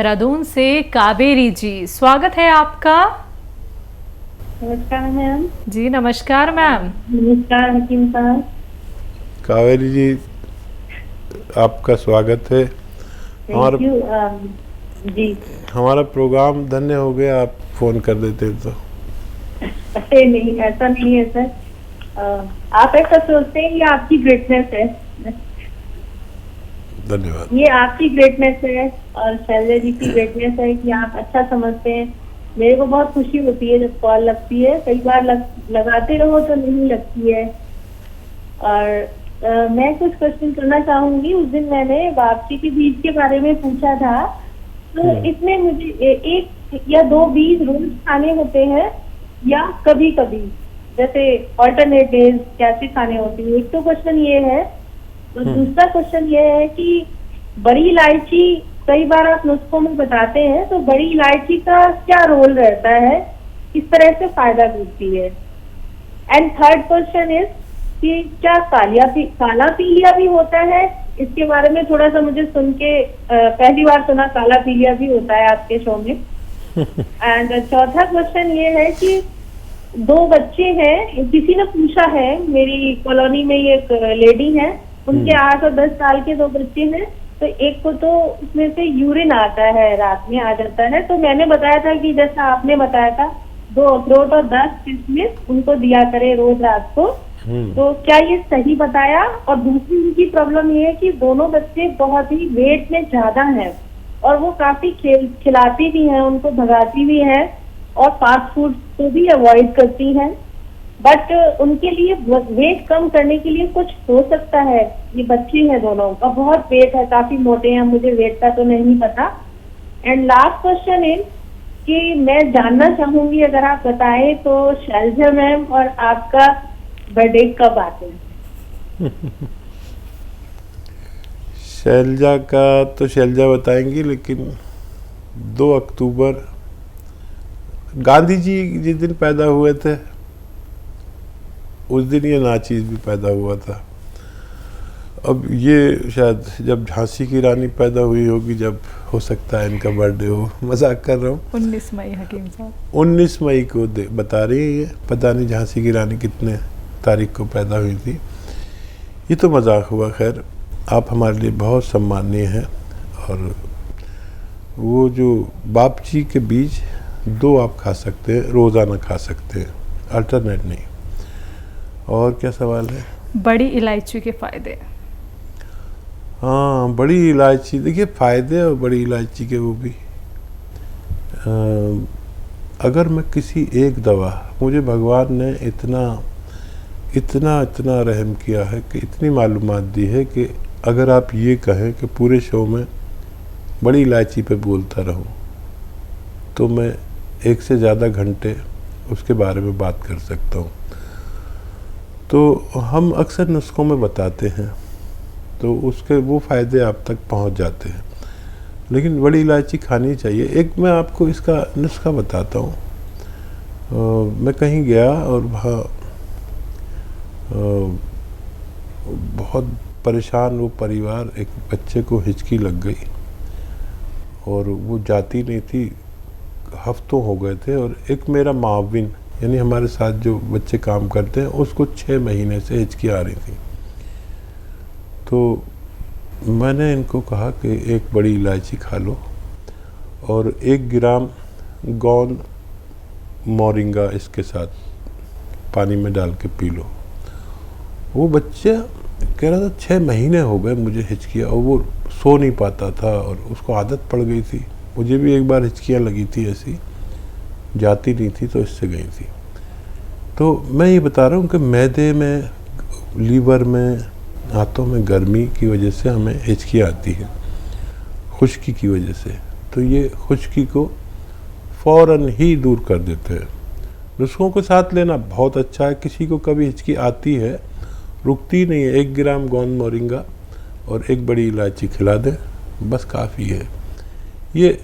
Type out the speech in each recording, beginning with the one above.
देहरादून से कावेरी जी, स्वागत है आपका। नमस्कार मैम। जी नमस्कार मैम। नमस्कार हकीम साहब। कावेरी जी, आपका स्वागत है। Thank you. जी। हमारा प्रोग्राम धन्य हो गया, आप फोन कर देते तो। अरे नहीं, ऐसा नहीं है सर। आप ऐसा सोचते हैं, ये आपकी ग्रेटनेस है। धन्यवाद। ये आपकी ग्रेटनेस है और शैलजा जी की ग्रेटनेस है कि आप अच्छा समझते हैं। मेरे को बहुत खुशी होती है जब कॉल लगती है। कई बार लगाते रहो तो नहीं लगती है। और मैं कुछ क्वेश्चन करना चाहूंगी। उस दिन मैंने वापसी के बीज के बारे में पूछा था, तो इसमें मुझे एक या दो बीज रोज खाने होते हैं या कभी कभी, जैसे ऑल्टरनेट डेज कैसे खाने होते हैं? एक तो क्वेश्चन ये है। तो दूसरा क्वेश्चन ये है कि बड़ी इलायची कई बार आप नुस्खों में बताते हैं, तो बड़ी इलायची का क्या रोल रहता है, किस तरह से फायदा देती है? एंड थर्ड क्वेश्चन इज कि क्या काला पीलिया भी होता है? इसके बारे में थोड़ा सा मुझे सुन के पहली बार सुना काला पीलिया भी होता है आपके शो में। एंड चौथा क्वेश्चन ये है कि दो बच्चे हैं, किसी ने पूछा है, मेरी कॉलोनी में ये एक लेडी है, उनके 8 और 10 साल के दो बच्चे हैं। तो एक को तो उसमें से यूरिन आता है, रात में आ जाता है। तो मैंने बताया था कि जैसा आपने बताया था 2 अखरोट और 10 किशमिश उनको दिया करे रोज रात को। तो क्या ये सही बताया? और दूसरी उनकी प्रॉब्लम ये है कि दोनों बच्चे बहुत ही वेट में ज्यादा हैं और वो काफी खिलाती भी हैं, उनको भगाती भी हैं और फास्ट फूड को भी अवॉइड करती हैं। बट उनके लिए वेट कम करने के लिए कुछ हो सकता है? ये बच्चे हैं दोनों का, बहुत वेट है, काफी मोटे हैं, मुझे वेट का तो नहीं पता। एंड लास्ट क्वेश्चन इज कि मैं जानना चाहूंगी, अगर आप बताएं तो, शैलजा मैम और आपका बर्थडे कब आते हैं? शैलजा का तो शैलजा बताएंगी, लेकिन 2 अक्टूबर गांधी जी जिस दिन पैदा हुए थे उस दिन ये नाचीज भी पैदा हुआ था। अब ये शायद जब झांसी की रानी पैदा हुई होगी, जब हो सकता है इनका बर्थडे हो। मजाक कर रहा हूँ। 19 मई हकीम साहब। 19 मई को बता रही है ये, पता नहीं झांसी की रानी कितने तारीख को पैदा हुई थी। ये तो मजाक हुआ। खैर, आप हमारे लिए बहुत सम्माननीय हैं। और वो जो बापची के बीज 2 आप खा सकते हैं, रोज़ाना खा सकते हैं, अल्टरनेट नहीं। और क्या सवाल है? बड़ी इलायची के फायदे। हाँ, बड़ी इलायची, देखिए फ़ायदे और बड़ी इलायची के वो भी। अगर मैं किसी एक दवा, मुझे भगवान ने इतना इतना इतना रहम किया है कि इतनी मालूमात दी है कि अगर आप ये कहें कि पूरे शो में बड़ी इलायची पे बोलता रहूं, तो मैं 1 से ज़्यादा घंटे उसके बारे में बात कर सकता हूँ। तो हम अक्सर नुस्खों में बताते हैं, तो उसके वो फ़ायदे आप तक पहुँच जाते हैं। लेकिन बड़ी इलायची खानी चाहिए। एक मैं आपको इसका नुस्खा बताता हूँ। मैं कहीं गया और वहाँ बहुत परेशान वो परिवार, एक बच्चे को हिचकी लग गई और वो जाती नहीं थी, हफ्तों हो गए थे। और एक मेरा माविन, यानी हमारे साथ जो बच्चे काम करते हैं, उसको 6 महीने से हिचकी आ रही थी। तो मैंने इनको कहा कि एक बड़ी इलायची खा लो और 1 ग्राम गोंद मोरिंगा इसके साथ पानी में डाल के पी लो। वो बच्चा कह रहा था 6 महीने हो गए मुझे हिचकियाँ, और वो सो नहीं पाता था और उसको आदत पड़ गई थी। मुझे भी एक बार हिचकियाँ लगी थी, ऐसी जाती नहीं थी तो इससे गई थी। तो मैं ये बता रहा हूँ कि मैदे में, लीवर में, हाथों में गर्मी की वजह से हमें हिचकी आती है, खुश्की की वजह से। तो ये खुश्की को फ़ौरन ही दूर कर देते हैं। नुस्खों के साथ लेना बहुत अच्छा है। किसी को कभी हिचकी आती है, रुकती नहीं है, 1 ग्राम गोंद मोरिंगा और 1 बड़ी इलायची खिला दें, बस काफ़ी है। ये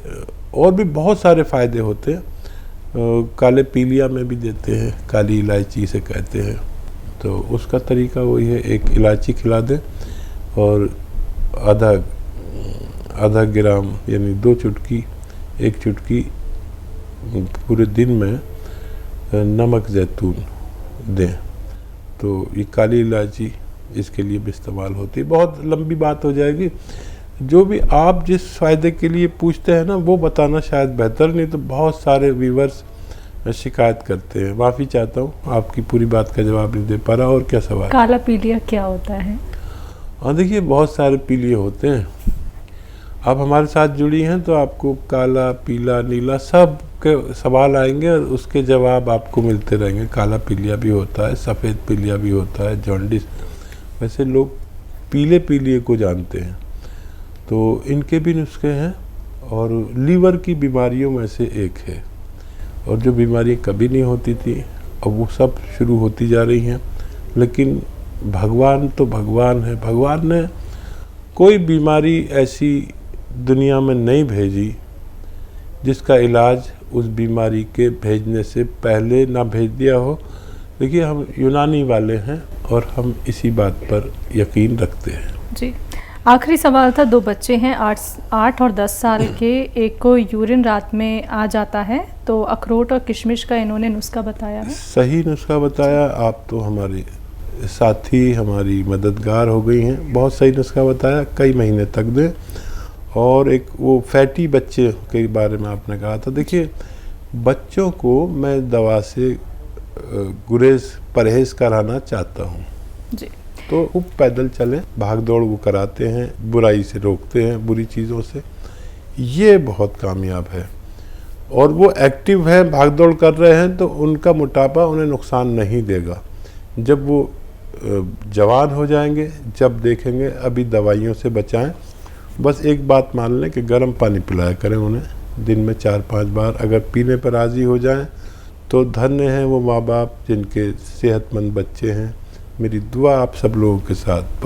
और भी बहुत सारे फ़ायदे होते हैं। काले पीलिया में भी देते हैं, काली इलायची से कहते हैं। तो उसका तरीका वही है, 1 इलायची खिला दें और आधा ग्राम यानी 2 चुटकी एक चुटकी पूरे दिन में नमक जैतून दें। तो ये काली इलायची इसके लिए भी इस्तेमाल होती है। बहुत लंबी बात हो जाएगी। जो भी आप जिस फ़ायदे के लिए पूछते हैं ना वो बताना शायद बेहतर, नहीं तो बहुत सारे व्यूवर्स शिकायत करते हैं। माफ़ी चाहता हूँ, आपकी पूरी बात का जवाब नहीं दे पा रहा। और क्या सवाल? काला पीलिया क्या होता है? हाँ देखिए, बहुत सारे पीलिए होते हैं। आप हमारे साथ जुड़ी हैं तो आपको काला, पीला, नीला सब के सवाल आएंगे और उसके जवाब आपको मिलते रहेंगे। काला पीलिया भी होता है, सफ़ेद पीलिया भी होता है, जॉन्डिस। वैसे लोग पीले पीलिए को जानते हैं। तो इनके भी नुस्खे हैं और लीवर की बीमारियों में से एक है। और जो बीमारी कभी नहीं होती थी अब वो सब शुरू होती जा रही हैं। लेकिन भगवान तो भगवान है। भगवान ने कोई बीमारी ऐसी दुनिया में नहीं भेजी जिसका इलाज उस बीमारी के भेजने से पहले ना भेज दिया हो। देखिए, हम यूनानी वाले हैं और हम इसी बात पर यकीन रखते हैं। जी, आखिरी सवाल था। 2 बच्चे हैं, 8 और 10 साल के। एक को यूरिन रात में आ जाता है, तो अखरोट और किशमिश का इन्होंने नुस्खा बताया है। सही नुस्खा बताया। आप तो हमारे साथी, हमारी मददगार हो गई हैं। बहुत सही नुस्खा बताया, कई महीने तक दें। और एक वो फैटी बच्चे के बारे में आपने कहा था। देखिए, बच्चों को मैं दवा से परहेज़ कराना चाहता हूँ। जी, तो वो पैदल चलें, भाग दौड़ वो कराते हैं, बुराई से रोकते हैं, बुरी चीज़ों से। ये बहुत कामयाब है। और वो एक्टिव है, भाग दौड़ कर रहे हैं, तो उनका मोटापा उन्हें नुकसान नहीं देगा। जब वो जवान हो जाएंगे, जब देखेंगे, अभी दवाइयों से बचाएं। बस एक बात मान लें कि गर्म पानी पिलाया करें उन्हें दिन में 4-5 बार। अगर पीने पर राज़ी हो जाएं तो धन्य हैं वो माँ बाप जिनके सेहतमंद बच्चे हैं। मेरी दुआ आप सब लोगों के साथ।